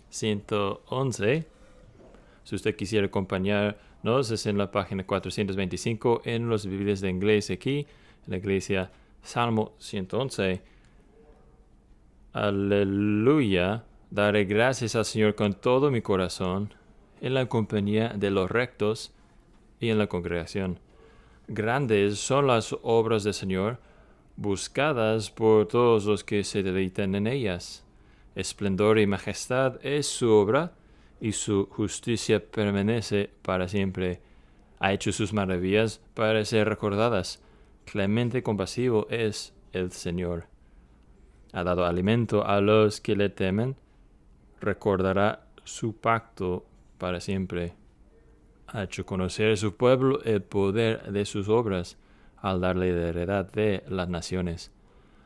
111. Si usted quisiera acompañarnos, es en la página 425 en los Biblias de inglés aquí, en la iglesia Salmo 111. Aleluya. Daré gracias al Señor con todo mi corazón, en la compañía de los rectos y en la congregación. Grandes son las obras del Señor, buscadas por todos los que se deleitan en ellas. Esplendor y majestad es su obra, y su justicia permanece para siempre. Ha hecho sus maravillas para ser recordadas. Clemente y compasivo es el Señor. Ha dado alimento a los que le temen. Recordará su pacto para siempre. Ha hecho conocer a su pueblo el poder de sus obras, al darle la heredad de las naciones.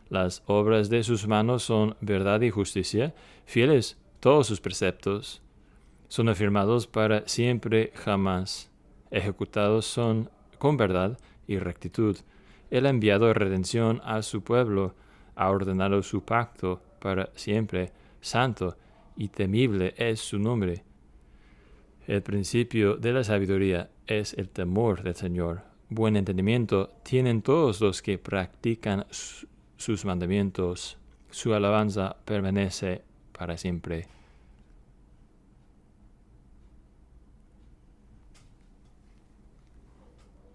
Las obras de sus manos son verdad y justicia, fieles todos sus preceptos. Son afirmados para siempre jamás. Ejecutados son con verdad y rectitud. Él ha enviado redención a su pueblo, ha ordenado su pacto para siempre. Santo y temible es su nombre. El principio de la sabiduría es el temor del Señor. Buen entendimiento tienen todos los que practican sus mandamientos. Su alabanza permanece para siempre.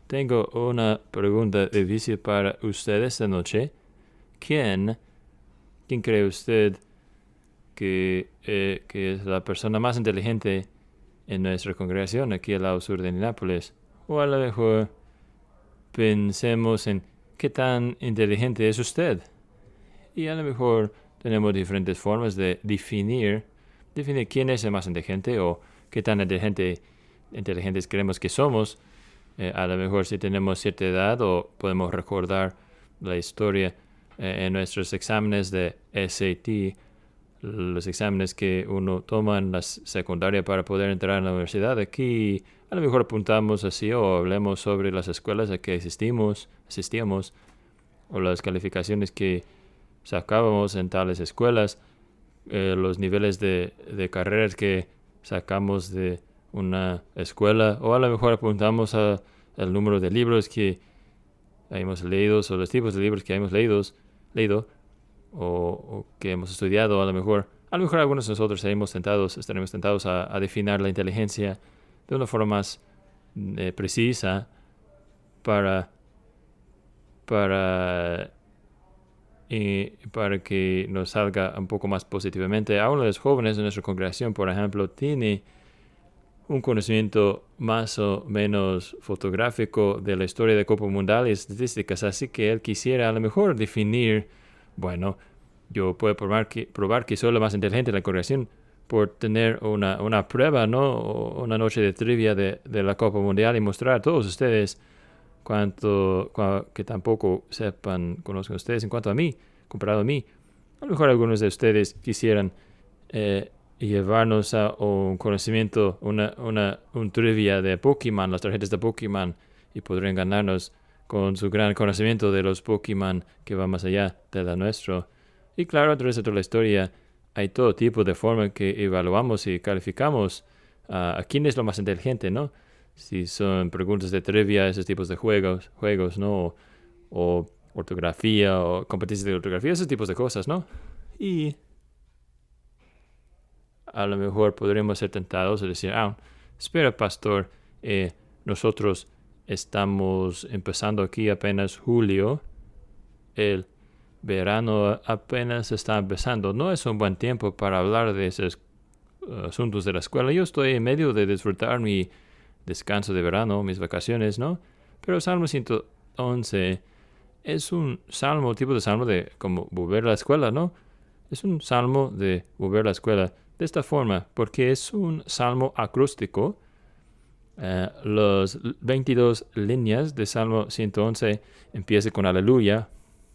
Tengo una pregunta difícil para usted esta noche. ¿Quién cree usted que es la persona más inteligente en nuestra congregación aquí al lado sur de Indianápolis? O a lo mejor pensemos en qué tan inteligente es usted. Y a lo mejor tenemos diferentes formas de definir quién es el más inteligente o qué tan inteligentes creemos que somos. A lo mejor si tenemos cierta edad o podemos recordar la historia en nuestros exámenes de SAT, los exámenes que uno toma en la secundaria para poder entrar en la universidad. Aquí a lo mejor apuntamos así o hablemos sobre las escuelas a que asistíamos o las calificaciones que sacábamos en tales escuelas, los niveles de carreras que sacamos de una escuela, o a lo mejor apuntamos al número de libros que hemos leído o los tipos de libros que hemos leído o que hemos estudiado. A lo mejor algunos de nosotros estaremos tentados a definir la inteligencia de una forma más precisa para que nos salga un poco más positivamente. A uno de los jóvenes de nuestra congregación, por ejemplo, tiene un conocimiento más o menos fotográfico de la historia de Copa Mundial y estadísticas, así que él quisiera a lo mejor definir, bueno, yo puedo probar que soy lo más inteligente de la congregación por tener una prueba, ¿no? O una noche de trivia de la Copa Mundial y mostrar a todos ustedes que tampoco conozcan ustedes en cuanto a mí, comparado a mí. A lo mejor algunos de ustedes quisieran llevarnos a un conocimiento, un trivia de Pokémon, las tarjetas de Pokémon, y podrían ganarnos con su gran conocimiento de los Pokémon que va más allá de la nuestro. Y claro, a través de toda la historia hay todo tipo de forma que evaluamos y calificamos a quién es lo más inteligente, ¿no? Si son preguntas de trivia, esos tipos de juegos, ¿no? O ortografía, o competencias de ortografía, esos tipos de cosas, ¿no? Y a lo mejor podremos ser tentados a decir, espera, pastor, nosotros estamos empezando aquí apenas julio, el verano apenas está empezando, no es un buen tiempo para hablar de esos asuntos de la escuela. Yo estoy en medio de disfrutar mi descanso de verano, mis vacaciones, ¿no? Pero Salmo 111 es un tipo de salmo de como volver a la escuela, ¿no? Es un salmo de volver a la escuela de esta forma, porque es un salmo acróstico. Los 22 líneas de Salmo 111 empiezan con aleluya,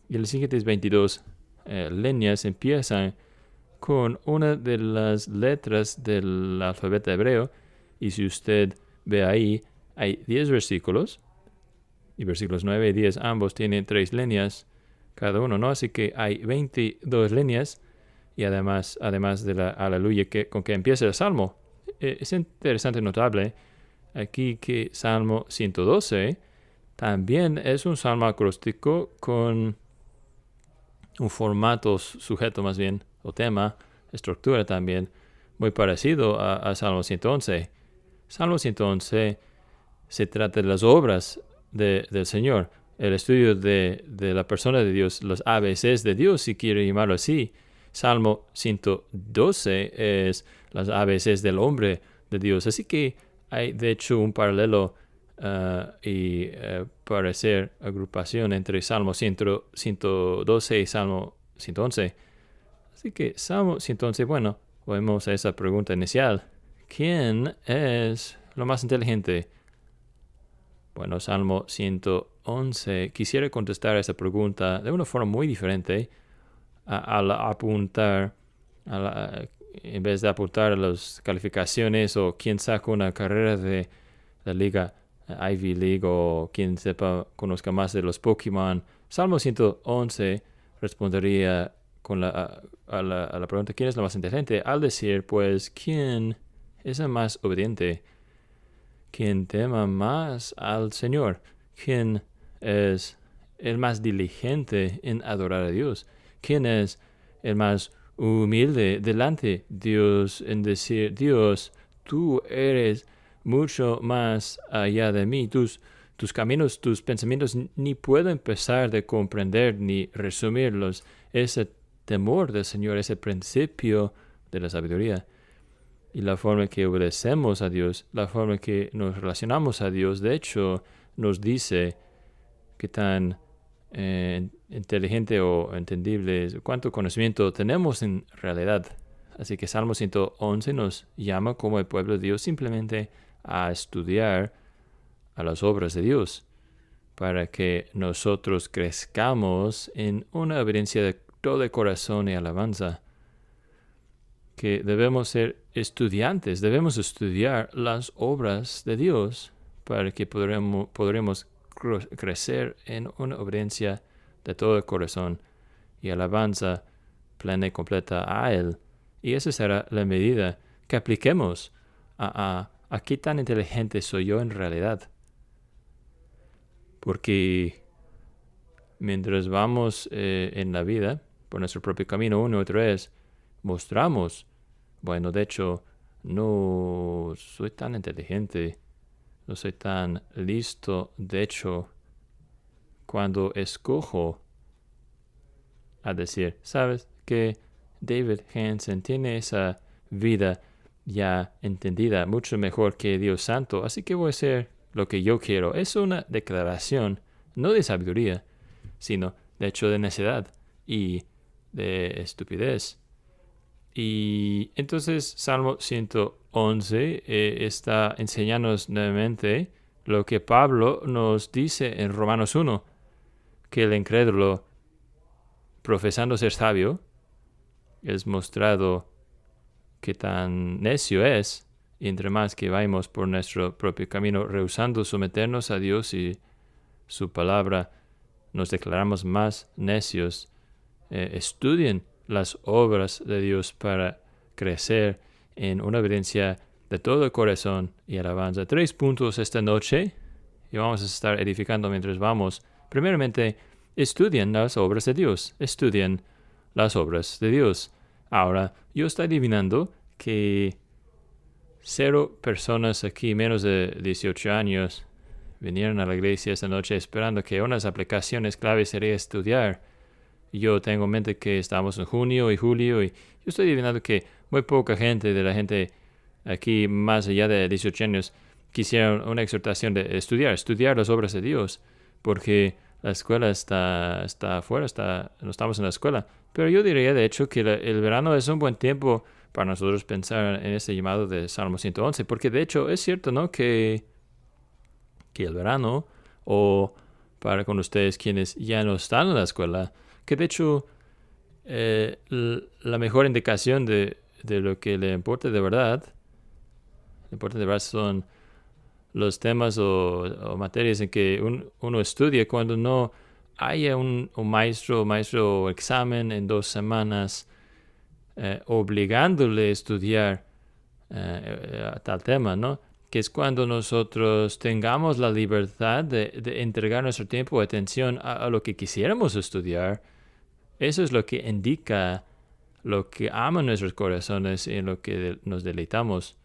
y las siguientes 22 líneas empiezan con una de las letras del alfabeto hebreo. Y si usted ve ahí, hay 10 versículos, y versículos 9 y 10 ambos tienen 3 líneas cada uno, ¿no? Así que hay 22 líneas y además de la aleluya con que empieza el salmo. Es interesante, notable aquí que Salmo 112 también es un salmo acróstico con un formato sujeto más bien, o tema, estructura también, muy parecido a Salmo 111. Salmo 111 se trata de las obras del Señor, el estudio de la persona de Dios, los ABCs de Dios, si quiere llamarlo así. Salmo 112 es las ABCs del hombre de Dios. Así que hay de hecho un paralelo y parecer agrupación entre Salmo 112 y Salmo 111. Así que Salmo 111, bueno, volvemos a esa pregunta inicial. ¿Quién es lo más inteligente? Bueno, Salmo 111 quisiera contestar a esa pregunta de una forma muy diferente al apuntar, en vez de apuntar a las calificaciones o quién saca una carrera de la liga Ivy League o quien conozca más de los Pokémon. Salmo 111 respondería a la pregunta ¿quién es lo más inteligente? Al decir, pues, ¿quién es el más obediente? ¿Quién tema más al Señor? ¿Quién es el más diligente en adorar a Dios? ¿Quién es el más humilde delante de Dios en decir, Dios, tú eres mucho más allá de mí? Tus caminos, tus pensamientos, ni puedo empezar de comprender ni resumirlos. Ese temor del Señor es el principio de la sabiduría. Y la forma en que obedecemos a Dios, la forma en que nos relacionamos a Dios, de hecho, nos dice qué tan inteligente o entendible, cuánto conocimiento tenemos en realidad. Así que Salmo 111 nos llama como el pueblo de Dios simplemente a estudiar a las obras de Dios para que nosotros crezcamos en una obediencia de todo el corazón y alabanza. Que debemos ser estudiantes, debemos estudiar las obras de Dios para que podremos crecer en una obediencia de todo el corazón y alabanza plena y completa a Él. Y esa será la medida que apliquemos a qué tan inteligente soy yo en realidad. Porque mientras vamos en la vida, por nuestro propio camino, uno y otra vez, mostramos, bueno, de hecho, no soy tan inteligente, no soy tan listo. De hecho, cuando escojo a decir, ¿sabes que David Hansen tiene esa vida ya entendida mucho mejor que Dios Santo, así que voy a hacer lo que yo quiero? Es una declaración, no de sabiduría, sino de hecho de necedad y de estupidez. Y entonces Salmo 111 está enseñándonos nuevamente lo que Pablo nos dice en Romanos 1, que el incrédulo, profesando ser sabio, es mostrado que tan necio es, y entre más que vayamos por nuestro propio camino, rehusando someternos a Dios y su palabra, nos declaramos más necios. Estudien las obras de Dios para crecer en una obediencia de todo el corazón y alabanza. 3 puntos esta noche y vamos a estar edificando mientras vamos. Primeramente, estudien las obras de Dios. Estudien las obras de Dios. Ahora, yo estoy adivinando que 0 personas aquí, menos de 18 años, vinieron a la iglesia esta noche esperando que unas aplicaciones claves sería estudiar. Yo tengo en mente que estamos en junio y julio y yo estoy adivinando que muy poca gente de la gente aquí más allá de 18 años quisiera una exhortación de estudiar las obras de Dios, porque la escuela está afuera, no estamos en la escuela. Pero yo diría de hecho que el verano es un buen tiempo para nosotros pensar en este llamado de Salmo 111, porque de hecho es cierto, ¿no? Que el verano, o para con ustedes quienes ya no están en la escuela, que de hecho la mejor indicación de lo que le importa de verdad son los temas o materias en que uno estudia cuando no haya un maestro o examen en 2 semanas. obligándole a estudiar tal tema, ¿no? Que es cuando nosotros tengamos la libertad de entregar nuestro tiempo y atención a lo que quisiéramos estudiar. Eso es lo que indica lo que aman nuestros corazones y en lo que nos deleitamos.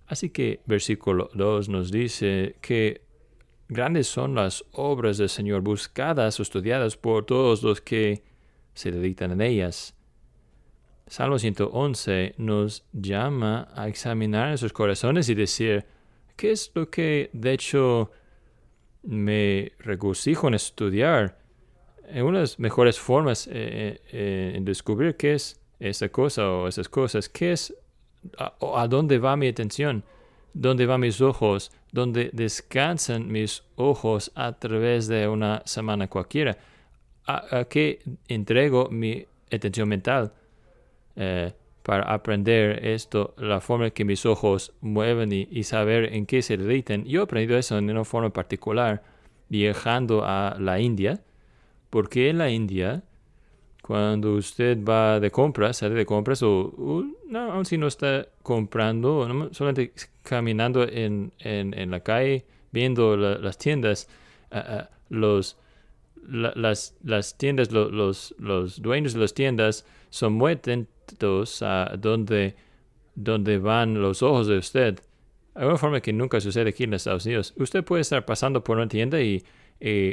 Así que versículo 2 nos dice que grandes son las obras del Señor, buscadas o estudiadas por todos los que se dedican en ellas. Salmo 111 nos llama a examinar nuestros corazones y decir, ¿qué es lo que de hecho me regocijo en estudiar? Una de las mejores formas en descubrir qué es esa cosa o esas cosas, qué es, a dónde va mi atención, dónde van mis ojos, dónde descansan mis ojos a través de una semana cualquiera, a qué entrego mi atención mental para aprender esto, la forma que mis ojos mueven y saber en qué se deleitan. Yo he aprendido eso en una forma particular viajando a la India, porque en la India, cuando usted va de compras, sale de compras, no, aun si no está comprando, no, solamente caminando en la calle, viendo las tiendas, las tiendas, los dueños de las tiendas son muy atentos a dónde van los ojos de usted. De una forma que nunca sucede aquí en Estados Unidos. Usted puede estar pasando por una tienda y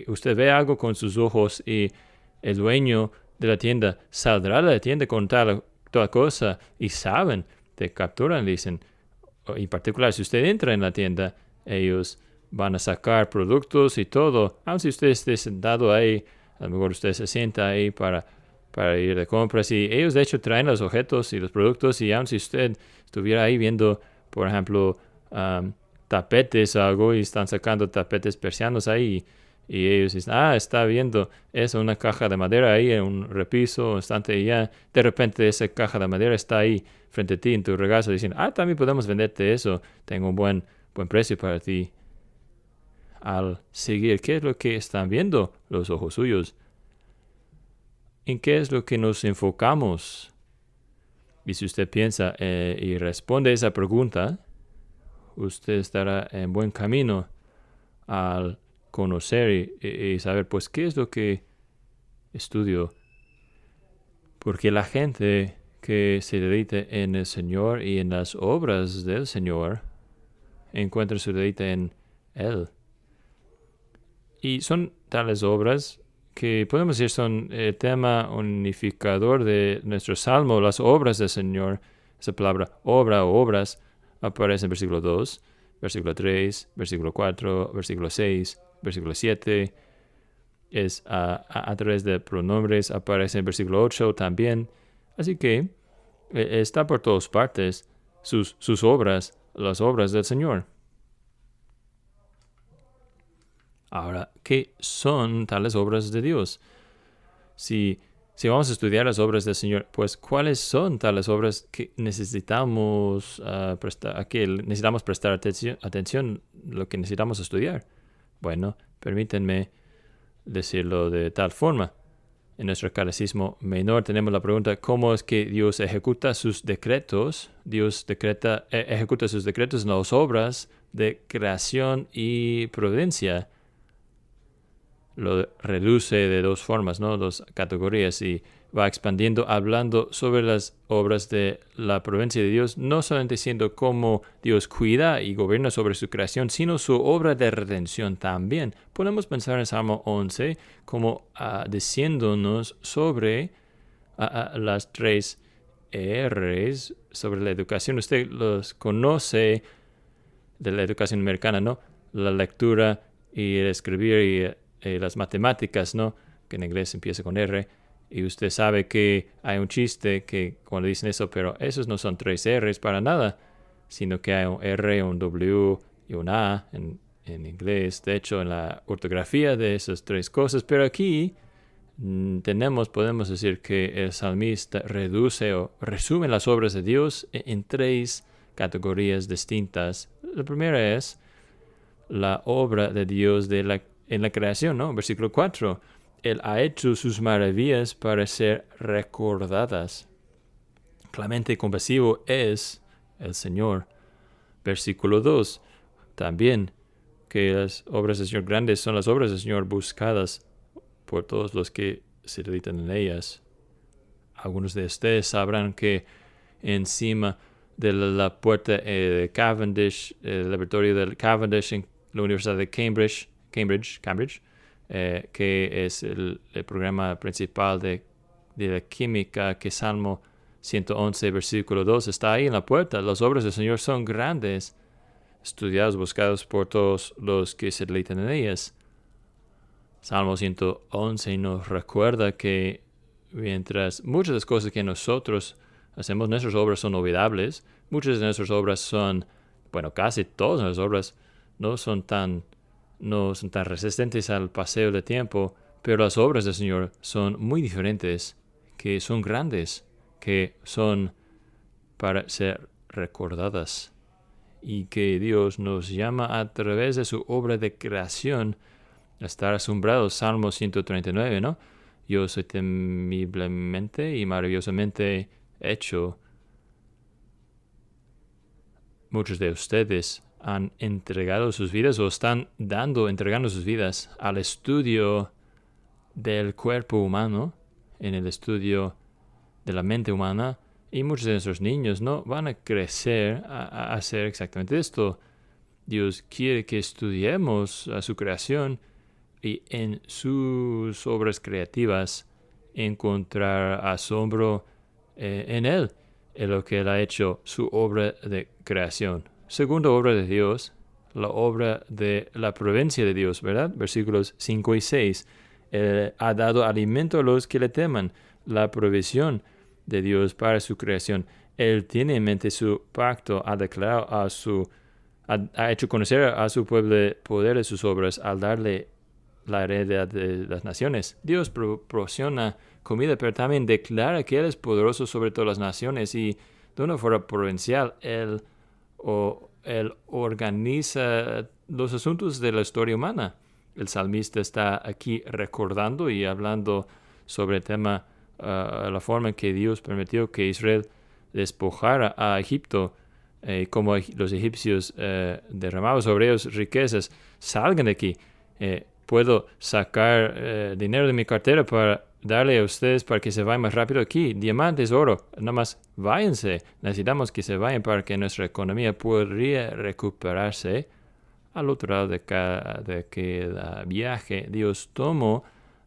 usted ve algo con sus ojos y el dueño de la tienda saldrá de la tienda con toda cosa y saben, te capturan, dicen. En particular, si usted entra en la tienda, ellos van a sacar productos y todo. Aun si usted esté sentado ahí, a lo mejor usted se sienta ahí para ir de compras y ellos de hecho traen los objetos y los productos y aun si usted estuviera ahí viendo, por ejemplo, tapetes o algo y están sacando tapetes persianos ahí y ellos dicen, está viendo eso, una caja de madera ahí en un repiso, un estante y ya, de repente esa caja de madera está ahí frente a ti en tu regazo diciendo, también podemos venderte eso, tengo un buen precio para ti. Al seguir, ¿qué es lo que están viendo los ojos suyos? ¿En qué es lo que nos enfocamos? Y si usted piensa y responde esa pregunta, usted estará en buen camino al conocer y saber, pues, qué es lo que estudio. Porque la gente que se deleite en el Señor y en las obras del Señor encuentra su deleite en Él. Y son tales obras que podemos decir son el tema unificador de nuestro salmo, las obras del Señor. Esa palabra obra o obras aparece en versículo 2, versículo 3, versículo 4, versículo 6, versículo 7. Es a través de pronombres, aparece en versículo 8 también. Así que está por todas partes sus obras, las obras del Señor. Ahora, ¿qué son tales obras de Dios? Si vamos a estudiar las obras del Señor, pues ¿cuáles son tales obras que necesitamos prestar atención, lo que necesitamos estudiar? Bueno, permítanme decirlo de tal forma. En nuestro catecismo menor tenemos la pregunta, ¿cómo es que Dios ejecuta sus decretos? Dios ejecuta sus decretos en las obras de creación y providencia. Lo reduce de dos formas, ¿no? Dos categorías y va expandiendo, hablando sobre las obras de la providencia de Dios, no solamente siendo cómo Dios cuida y gobierna sobre su creación, sino su obra de redención también. Podemos pensar en Salmo 11 como diciéndonos sobre las tres R's sobre la educación. Usted los conoce de la educación americana, ¿no? La lectura y el escribir y las matemáticas, ¿no? Que en inglés empieza con R. Y usted sabe que hay un chiste que cuando dicen eso, pero esos no son tres R's para nada, sino que hay un R, un W y un A en inglés. De hecho, en la ortografía de esas tres cosas. Pero aquí podemos decir que el salmista reduce o resume las obras de Dios en tres categorías distintas. La primera es la obra de Dios en la creación, ¿no? Versículo 4. Él ha hecho sus maravillas para ser recordadas. clemente y compasivo es el Señor. Versículo 2. También que las obras del Señor grandes son las obras del Señor buscadas por todos los que se deleitan en ellas. Algunos de ustedes sabrán que encima de la puerta de Cavendish, el laboratorio de Cavendish en la Universidad de Cambridge, que es el programa principal de la química, que Salmo 111, versículo 2, está ahí en la puerta. Las obras del Señor son grandes, estudiados, buscados por todos los que se deleitan en ellas. Salmo 111 nos recuerda que mientras muchas de las cosas que nosotros hacemos, nuestras obras son olvidables, muchas de nuestras obras son, casi todas nuestras obras no son tan resistentes al paseo del tiempo, pero las obras del Señor son muy diferentes, que son grandes, que son para ser recordadas, y que Dios nos llama a través de su obra de creación a estar asombrados. Salmo 139, ¿no? Yo soy temiblemente y maravillosamente hecho. Muchos de ustedes han entregado sus vidas o están entregando sus vidas al estudio del cuerpo humano, en el estudio de la mente humana, y muchos de nuestros niños no van a crecer a hacer exactamente esto. Dios quiere que estudiemos a su creación y en sus obras creativas encontrar asombro en Él, en lo que Él ha hecho, su obra de creación. Segunda obra de Dios, la obra de la providencia de Dios, ¿verdad? Versículos 5 y 6. Él ha dado alimento a los que le teman, la provisión de Dios para su creación. Él tiene en mente su pacto, ha declarado ha hecho conocer a su pueblo el poder de sus obras al darle la heredad de las naciones. Dios proporciona comida, pero también declara que Él es poderoso sobre todas las naciones, y de una forma providencial Él organiza los asuntos de la historia humana. El salmista está aquí recordando y hablando sobre el tema, la forma en que Dios permitió que Israel despojara a Egipto, como los egipcios derramaban sobre ellos riquezas. Salgan de aquí. Puedo sacar dinero de mi cartera para darle a ustedes para que se vayan más rápido aquí. Diamantes, oro, nada más váyanse. Necesitamos que se vayan para que nuestra economía podría recuperarse. Al otro lado de cada viaje, Dios tomó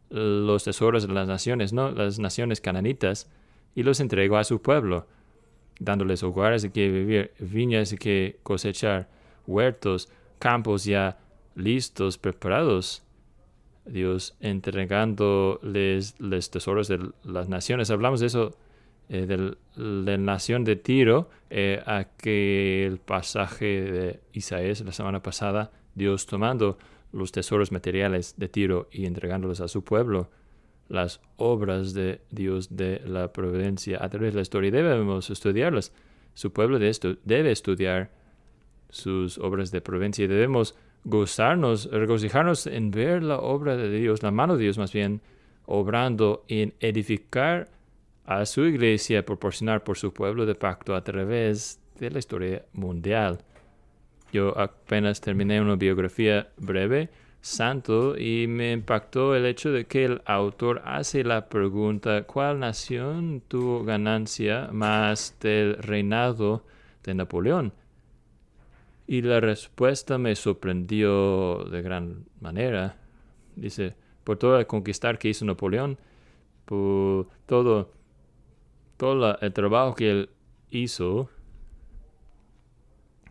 los tesoros de las naciones, ¿no? Las naciones cananitas, y los entregó a su pueblo, dándoles hogares de que vivir, viñas de que cosechar, huertos, campos ya listos, preparados. Dios entregándoles los tesoros de las naciones. Hablamos de eso, de la nación de Tiro, aquel pasaje de Isaías la semana pasada, Dios tomando los tesoros materiales de Tiro y entregándolos a su pueblo. Las obras de Dios de la providencia a través de la historia debemos estudiarlas. Su pueblo debe estudiar sus obras de providencia, y debemos regocijarnos en ver la obra de Dios, la mano de Dios más bien, obrando en edificar a su iglesia, proporcionar por su pueblo de pacto a través de la historia mundial. Yo apenas terminé una biografía breve, santo, y me impactó el hecho de que el autor hace la pregunta: ¿cuál nación tuvo ganancia más del reinado de Napoleón? Y la respuesta me sorprendió de gran manera. Dice: por todo el conquistar que hizo Napoleón, por todo el trabajo que él hizo,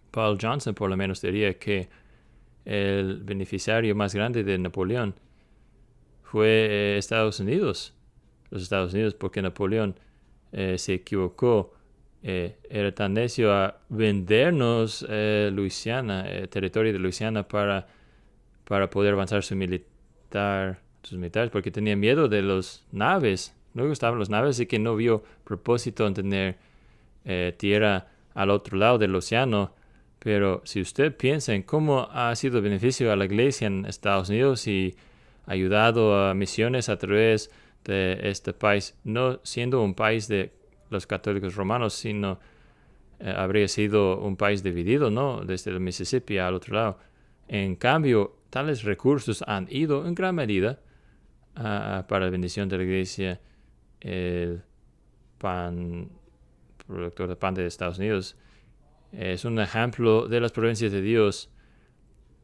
Paul Johnson por lo menos diría que el beneficiario más grande de Napoleón fue Estados Unidos. Los Estados Unidos, porque Napoleón se equivocó. Era tan necio a vendernos Luisiana, territorio de Luisiana, para poder avanzar sus militares, porque tenía miedo de los naves. No le gustaban los naves, así que no vio propósito en tener tierra al otro lado del océano. Pero si usted piensa en cómo ha sido beneficio a la iglesia en Estados Unidos y ayudado a misiones a través de este país, no siendo un país de los católicos romanos, sino habría sido un país dividido, ¿no? Desde el Mississippi al otro lado. En cambio, tales recursos han ido en gran medida para la bendición de la iglesia. El productor de pan de Estados Unidos es un ejemplo de las providencias de Dios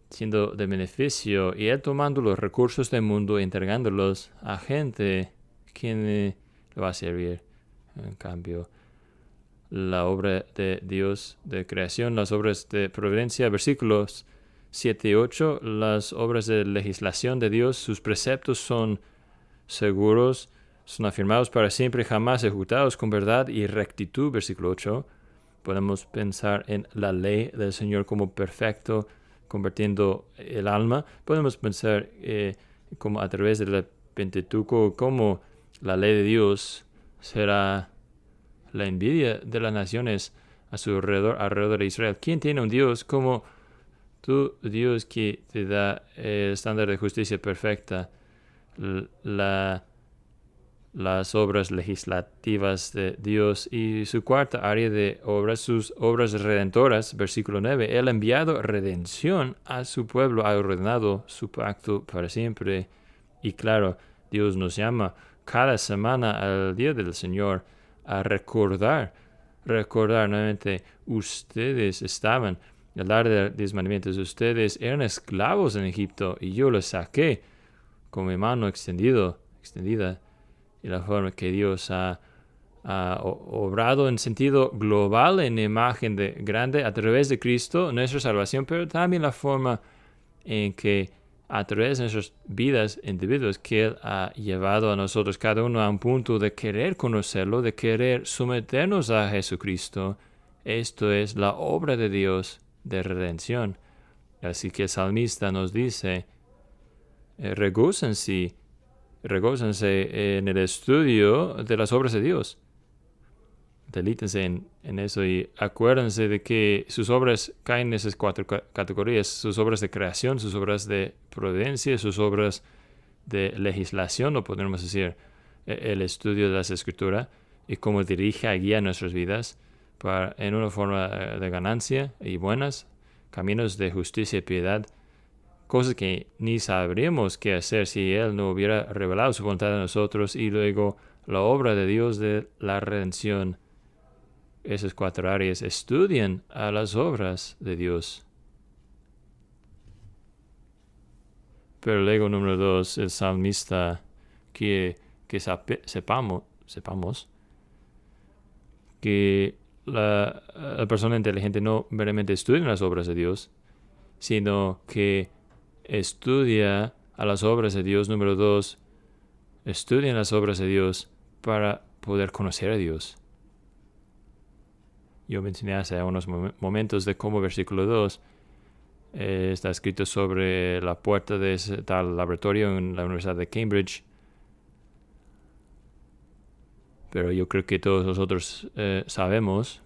siendo de beneficio, y Él tomando los recursos del mundo e entregándolos a gente quien lo va a servir. En cambio, la obra de Dios de creación, las obras de providencia, versículos 7 y 8, las obras de legislación de Dios, sus preceptos son seguros, son afirmados para siempre, jamás ejecutados con verdad y rectitud, versículo 8. Podemos pensar en la ley del Señor como perfecto, convirtiendo el alma. Podemos pensar como a través del Pentateuco, como la ley de Dios será la envidia de las naciones a su alrededor de Israel. ¿Quién tiene un Dios como tú, Dios, que te da el estándar de justicia perfecta, las obras legislativas de Dios y su cuarta área de obras, sus obras redentoras, versículo 9, Él ha enviado redención a su pueblo, ha ordenado su pacto para siempre. Y claro, Dios nos llama cada semana al día del Señor a recordar nuevamente, ustedes estaban, al dar de 10 mandamientos, ustedes eran esclavos en Egipto y yo los saqué con mi mano extendida, y la forma que Dios ha obrado en sentido global, en imagen de grande, a través de Cristo, nuestra salvación, pero también la forma en que a través de nuestras vidas individuos que Él ha llevado a nosotros, cada uno a un punto de querer conocerlo, de querer someternos a Jesucristo. Esto es la obra de Dios de redención. Así que el salmista nos dice, regócense en el estudio de las obras de Dios. Delítense en eso y acuérdense de que sus obras caen en esas 4 categorías: sus obras de creación, sus obras de providencia, sus obras de legislación, o podríamos decir el estudio de las Escrituras y cómo dirige y guía nuestras vidas en una forma de ganancia y buenas, caminos de justicia y piedad, cosas que ni sabríamos qué hacer si Él no hubiera revelado su voluntad a nosotros. Y luego la obra de Dios de la redención. Esas 4 áreas estudian a las obras de Dios. Pero luego, número 2, el salmista que sepamos que la persona inteligente no meramente estudia las obras de Dios, sino que estudia a las obras de Dios. Número 2, estudian las obras de Dios para poder conocer a Dios. Yo mencioné hace unos momentos de cómo versículo 2 está escrito sobre la puerta de ese tal laboratorio en la Universidad de Cambridge. Pero yo creo que todos nosotros sabemos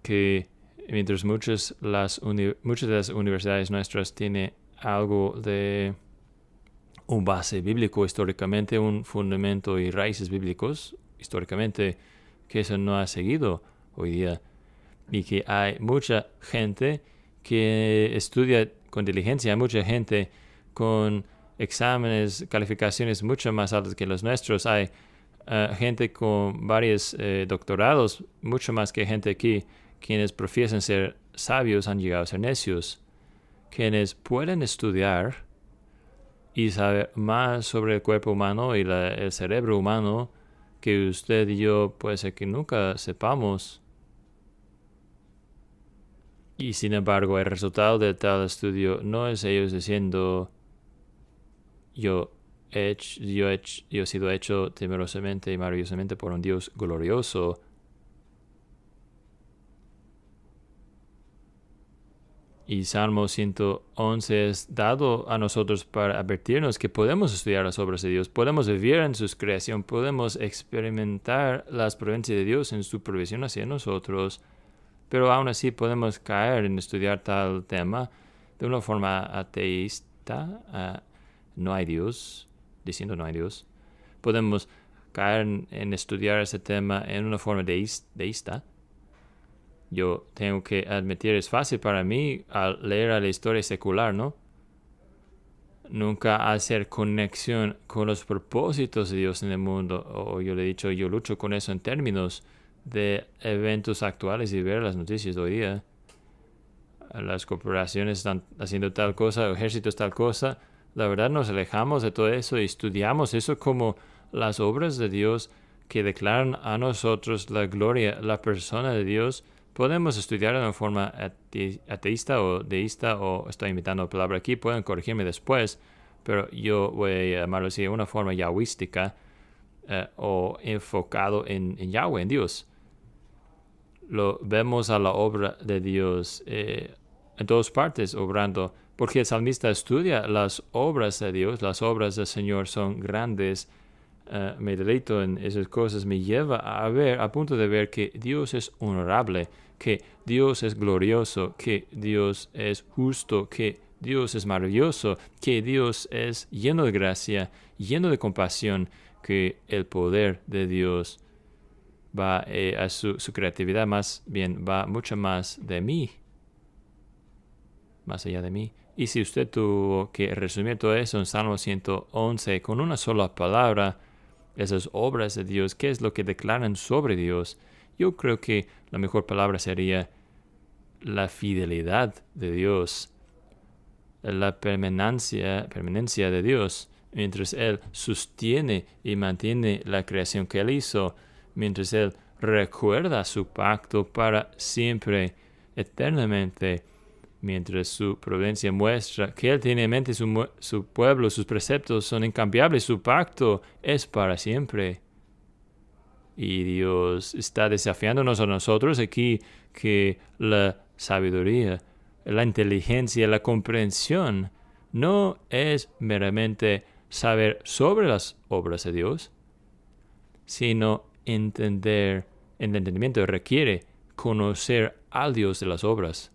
que mientras muchas de las universidades nuestras tienen algo de un base bíblico históricamente, un fundamento y raíces bíblicos históricamente, que eso no ha seguido hoy día, y que hay mucha gente que estudia con diligencia, hay mucha gente con exámenes, calificaciones mucho más altas que los nuestros, hay gente con varios doctorados, mucho más que gente aquí, quienes profesan ser sabios han llegado a ser necios, quienes pueden estudiar y saber más sobre el cuerpo humano y el cerebro humano que usted y yo puede ser que nunca sepamos. Y sin embargo, el resultado de tal estudio no es ellos diciendo, yo he sido hecho temerosamente y maravillosamente por un Dios glorioso. Y Salmo 111 es dado a nosotros para advertirnos que podemos estudiar las obras de Dios, podemos vivir en su creación, podemos experimentar las providencias de Dios en su provisión hacia nosotros, pero aún así podemos caer en estudiar tal tema de una forma ateísta, no hay Dios, diciendo no hay Dios. Podemos caer en estudiar ese tema en una forma deísta. Yo tengo que admitir, es fácil para mí al leer a la historia secular, ¿no? Nunca hacer conexión con los propósitos de Dios en el mundo. O yo le he dicho, yo lucho con eso en términos de eventos actuales y ver las noticias de hoy día. Las corporaciones están haciendo tal cosa, el ejército es tal cosa. La verdad nos alejamos de todo eso y estudiamos eso como las obras de Dios que declaran a nosotros la gloria, la persona de Dios. Podemos estudiar de una forma ateísta o deísta, o estoy inventando la palabra aquí, pueden corregirme después, pero yo voy a llamarlo así, de una forma yahwística o enfocado en Yahweh, en Dios. Lo vemos a la obra de Dios en todas partes obrando, porque el salmista estudia las obras de Dios, las obras del Señor son grandes. Me deleito en esas cosas, me lleva a punto de ver que Dios es honorable, que Dios es glorioso, que Dios es justo, que Dios es maravilloso, que Dios es lleno de gracia, lleno de compasión, que el poder de Dios va a su creatividad, más bien va mucho más de mí, más allá de mí. Y si usted tuvo que resumir todo eso en Salmo 111 con una sola palabra, esas obras de Dios, ¿qué es lo que declaran sobre Dios? Yo creo que la mejor palabra sería la fidelidad de Dios, la permanencia de Dios, mientras Él sostiene y mantiene la creación que Él hizo, mientras Él recuerda su pacto para siempre, eternamente, mientras su providencia muestra que Él tiene en mente su pueblo, sus preceptos son incambiables, su pacto es para siempre. Y Dios está desafiándonos a nosotros aquí que la sabiduría, la inteligencia, la comprensión no es meramente saber sobre las obras de Dios, sino el entendimiento requiere conocer al Dios de las obras.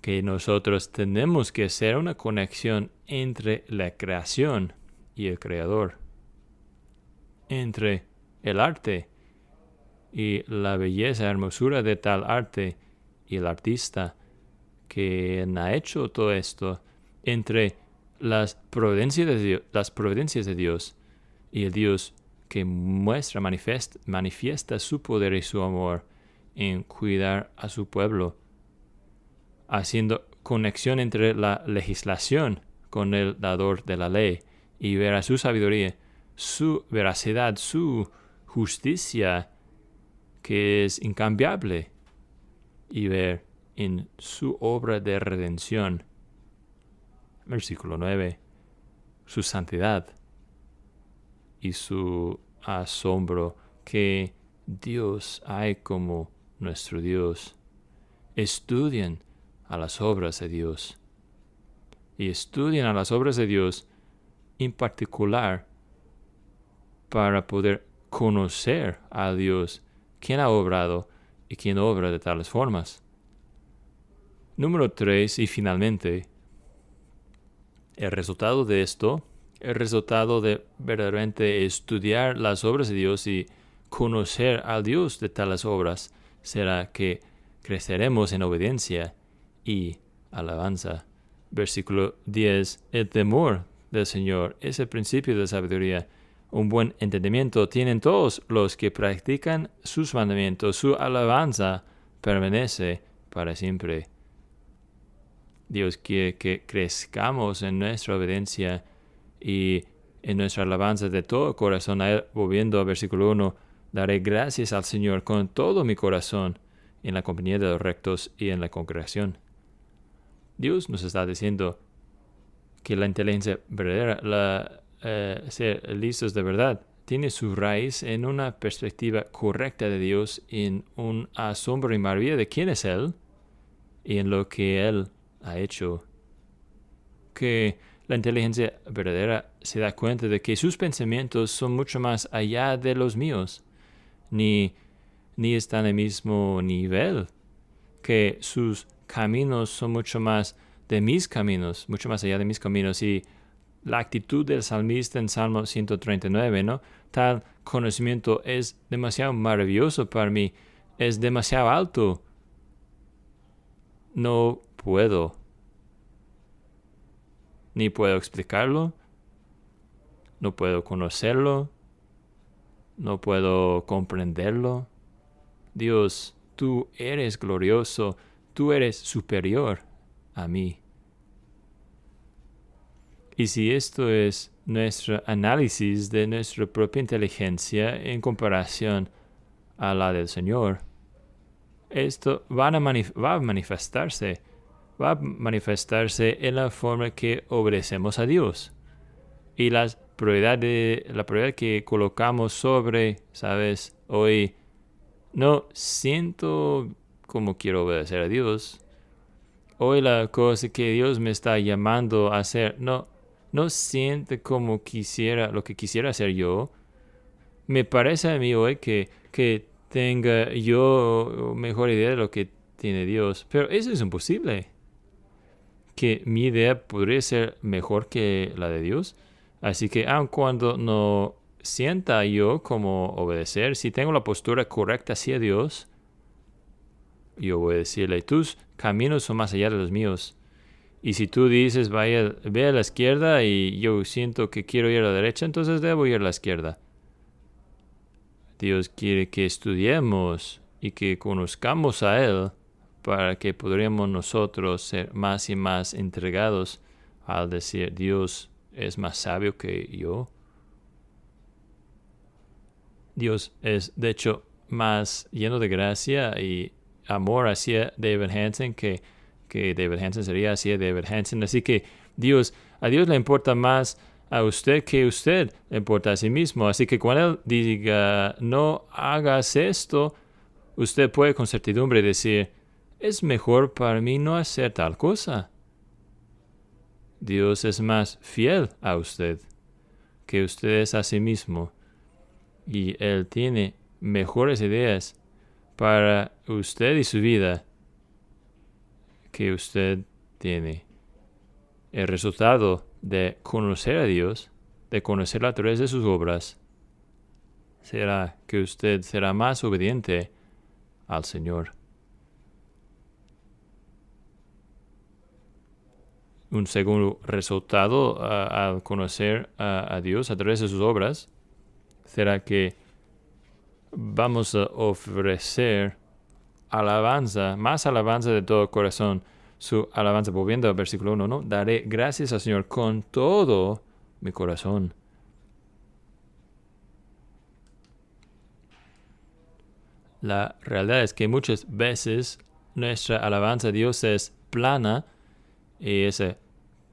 Que nosotros tenemos que hacer una conexión entre la creación y el creador, entre el arte y la belleza, hermosura de tal arte y el artista que ha hecho todo esto, entre las providencias de Dios y el Dios que manifiesta su poder y su amor en cuidar a su pueblo, haciendo conexión entre la legislación con el dador de la ley y ver a su sabiduría, su veracidad, su justicia, que es incambiable, y ver en su obra de redención, versículo 9, su santidad y su asombro, que Dios hay como nuestro Dios. Estudien a las obras de Dios. Y estudien a las obras de Dios en particular para poder conocer a Dios, quien ha obrado y quien obra de tales formas. Número 3, y finalmente, el resultado de esto, el resultado de verdaderamente estudiar las obras de Dios y conocer al Dios de tales obras, será que creceremos en obediencia y alabanza. Versículo 10. El temor del Señor es el principio de sabiduría. Un buen entendimiento tienen todos los que practican sus mandamientos. Su alabanza permanece para siempre. Dios quiere que crezcamos en nuestra obediencia y en nuestra alabanza de todo corazón a Él. Volviendo al versículo 1, daré gracias al Señor con todo mi corazón en la compañía de los rectos y en la congregación. Dios nos está diciendo que la inteligencia verdadera, ser listos de verdad, tiene su raíz en una perspectiva correcta de Dios, en un asombro y maravilla de quién es Él y en lo que Él ha hecho. Que la inteligencia verdadera se da cuenta de que sus pensamientos son mucho más allá de los míos, ni están en el mismo nivel, que sus caminos son mucho más de mis caminos, mucho más allá de mis caminos, y la actitud del salmista en Salmo 139, ¿no? Tal conocimiento es demasiado maravilloso para mí, es demasiado alto. No puedo, ni puedo explicarlo, no puedo conocerlo, no puedo comprenderlo. Dios, tú eres glorioso, tú eres superior a mí. Y si esto es nuestro análisis de nuestra propia inteligencia en comparación a la del Señor, esto va a manifestarse en la forma que obedecemos a Dios. Y la prioridad que colocamos sobre, ¿sabes? Hoy no siento como quiero obedecer a Dios. Hoy la cosa que Dios me está llamando a hacer, no siente como lo que quisiera hacer yo. Me parece a mí hoy que tenga yo mejor idea de lo que tiene Dios. Pero eso es imposible. Que mi idea podría ser mejor que la de Dios. Así que aun cuando no sienta yo como obedecer, si tengo la postura correcta hacia Dios, yo voy a decirle, tus caminos son más allá de los míos. Y si tú dices, ve a la izquierda y yo siento que quiero ir a la derecha, entonces debo ir a la izquierda. Dios quiere que estudiemos y que conozcamos a Él para que podamos nosotros ser más y más entregados al decir, Dios es más sabio que yo. Dios es, de hecho, más lleno de gracia y amor hacia David Hansen que David Hansen sería hacia David Hansen. Así que a Dios le importa más a usted que usted le importa a sí mismo. Así que cuando Él diga, no hagas esto, usted puede con certidumbre decir, es mejor para mí no hacer tal cosa. Dios es más fiel a usted que usted es a sí mismo. Y Él tiene mejores ideas para usted y su vida que usted tiene. El resultado de conocer a Dios, de conocerlo a través de sus obras, será que usted será más obediente al Señor. Un segundo resultado al conocer a Dios a través de sus obras será que vamos a ofrecer más alabanza de todo corazón. Su alabanza, volviendo al versículo 1, ¿no? Daré gracias al Señor con todo mi corazón. La realidad es que muchas veces nuestra alabanza a Dios es plana y ese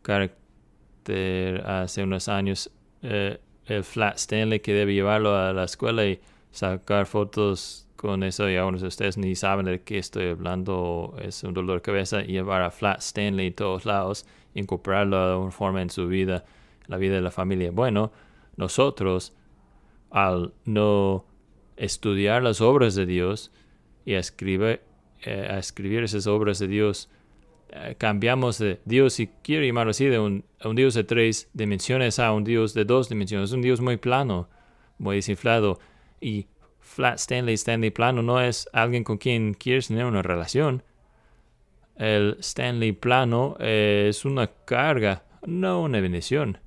carácter hace unos años, el Flat Stanley que debe llevarlo a la escuela y sacar fotos con eso, y algunos de ustedes ni saben de qué estoy hablando, es un dolor de cabeza, llevar a Flat Stanley a todos lados, incorporarlo de alguna forma en su vida, la vida de la familia. Bueno, nosotros, al no estudiar las obras de Dios y a escribir esas obras de Dios, cambiamos de Dios, si quiero llamarlo así, de un Dios de 3 dimensiones a un Dios de 2 dimensiones, un Dios muy plano, muy desinflado. Y Flat Stanley plano no es alguien con quien quieres tener una relación. El Stanley plano es una carga, no una bendición.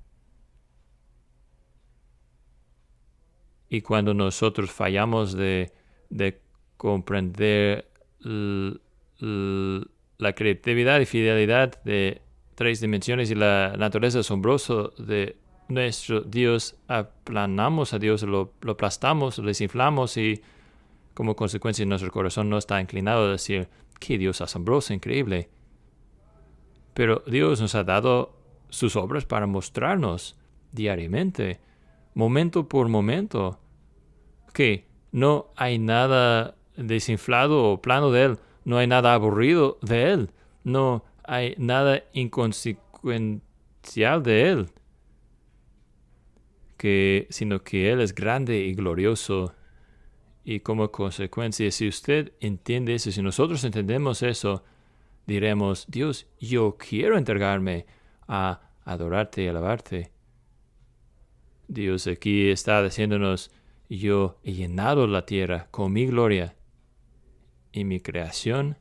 Y cuando nosotros fallamos de comprender la creatividad y fidelidad de 3 dimensiones y la naturaleza asombrosa de nuestro Dios, aplanamos a Dios, lo aplastamos, lo desinflamos y como consecuencia nuestro corazón no está inclinado a decir, qué Dios asombroso, increíble. Pero Dios nos ha dado sus obras para mostrarnos diariamente, momento por momento, que no hay nada desinflado o plano de Él, no hay nada aburrido de Él, no hay nada inconsecuencial de Él, sino que Él es grande y glorioso. Y como consecuencia, si usted entiende eso, si nosotros entendemos eso, diremos, Dios, yo quiero entregarme a adorarte y alabarte. Dios aquí está diciéndonos, yo he llenado la tierra con mi gloria, en mi creación,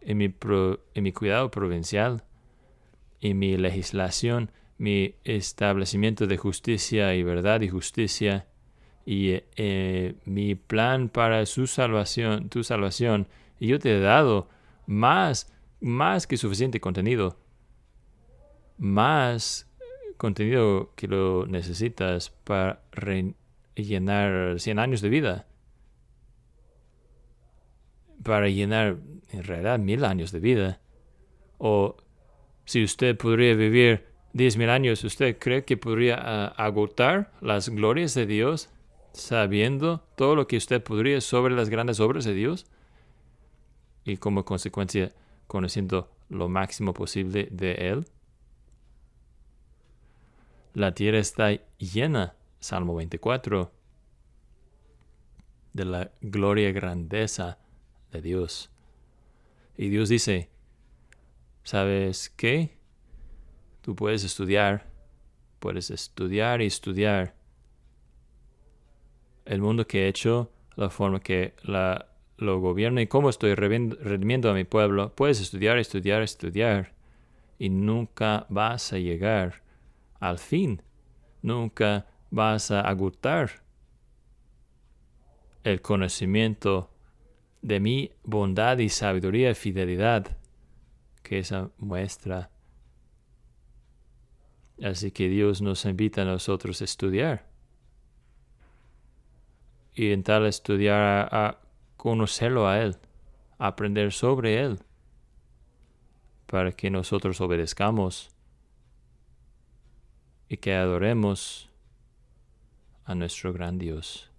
en mi cuidado provincial, en mi legislación, mi establecimiento de justicia y verdad y justicia, y mi plan para su salvación, tu salvación. Y yo te he dado más que suficiente contenido, más contenido que lo necesitas para llenar 100 años de vida, para llenar en realidad 1000 años de vida. O si usted podría vivir 10,000 años, ¿usted cree que podría agotar las glorias de Dios sabiendo todo lo que usted podría sobre las grandes obras de Dios? Y como consecuencia, conociendo lo máximo posible de Él. La tierra está llena, Salmo 24, de la gloria y grandeza de Dios. Y Dios dice, ¿sabes qué? Tú puedes estudiar y estudiar el mundo que he hecho, la forma que lo gobierno y cómo estoy redimiendo a mi pueblo. Puedes estudiar y nunca vas a llegar al fin. Nunca vas a agotar el conocimiento de mi bondad y sabiduría y fidelidad que esa muestra. Así que Dios nos invita a nosotros a estudiar. Y en tal estudiar a conocerlo a Él, a aprender sobre Él, para que nosotros obedezcamos y que adoremos a nuestro gran Dios.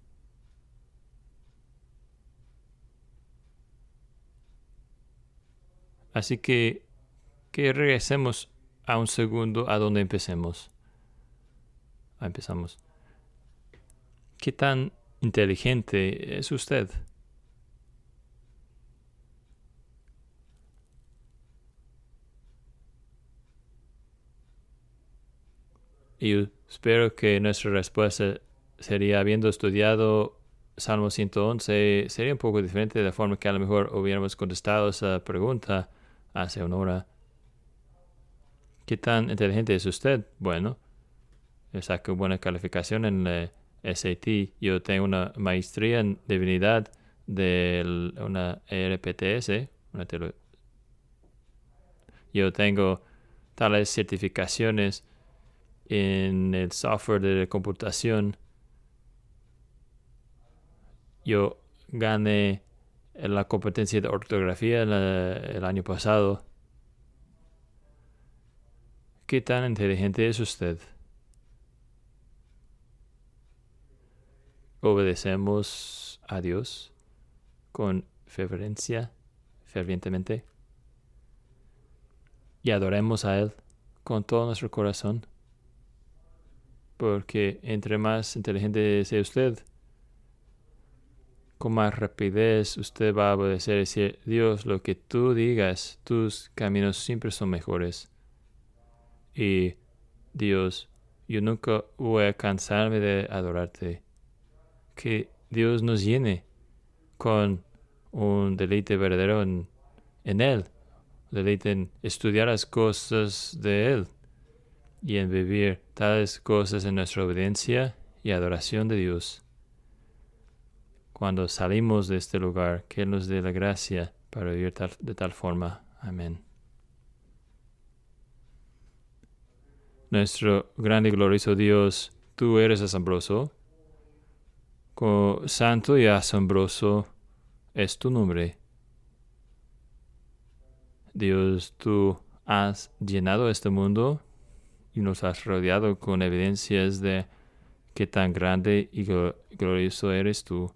Así que regresemos a un segundo a donde empezamos. Empezamos. ¿Qué tan inteligente es usted? Y espero que nuestra respuesta sería, habiendo estudiado Salmo 111, sería un poco diferente de la forma que a lo mejor hubiéramos contestado esa pregunta hace una hora. ¿Qué tan inteligente es usted? Bueno, yo saco buena calificación en el SAT. Yo tengo una maestría en divinidad de una RPTS. Yo tengo tales certificaciones en el software de computación. Yo gané la competencia de ortografía el año pasado. ¿Qué tan inteligente es usted? ¿Obedecemos a Dios con fervientemente? Y adoremos a Él con todo nuestro corazón. Porque entre más inteligente sea usted, con más rapidez usted va a obedecer y decir, Dios, lo que tú digas, tus caminos siempre son mejores. Y Dios, yo nunca voy a cansarme de adorarte. Que Dios nos llene con un deleite verdadero en Él. Deleite en estudiar las cosas de Él y en vivir tales cosas en nuestra obediencia y adoración de Dios. Cuando salimos de este lugar, que Él nos dé la gracia para vivir de tal forma. Amén. Nuestro grande y glorioso Dios, tú eres asombroso. Santo y asombroso es tu nombre. Dios, tú has llenado este mundo y nos has rodeado con evidencias de qué tan grande y glorioso eres tú.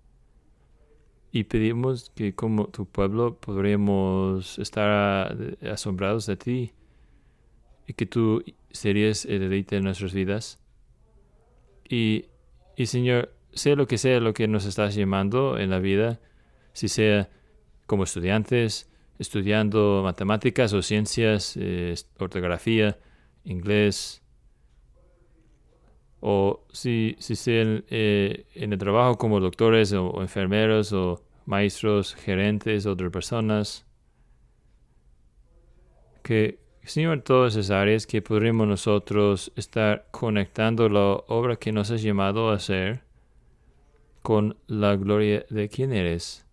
Y pedimos que como tu pueblo podríamos estar asombrados de ti y que tú serías el deleite de nuestras vidas. Y Señor, sea lo que nos estás llamando en la vida, si sea como estudiantes, estudiando matemáticas o ciencias, ortografía, inglés, o si estén en el trabajo como doctores o enfermeros o maestros, gerentes, otras personas, que, Señor, todas esas áreas que podremos nosotros estar conectando la obra que nos has llamado a hacer con la gloria de quién eres.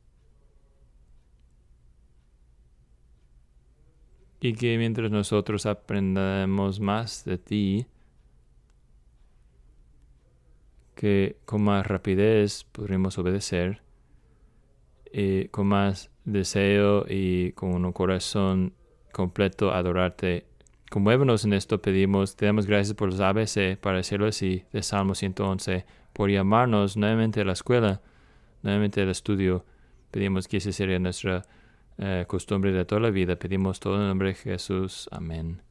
Y que mientras nosotros aprendamos más de ti, que con más rapidez podremos obedecer, y con más deseo y con un corazón completo adorarte. Conmuévenos en esto, pedimos, te damos gracias por los ABC, para decirlo así, de Salmo 111, por llamarnos nuevamente a la escuela, nuevamente al estudio. Pedimos que esa sería nuestra costumbre de toda la vida. Pedimos todo en el nombre de Jesús. Amén.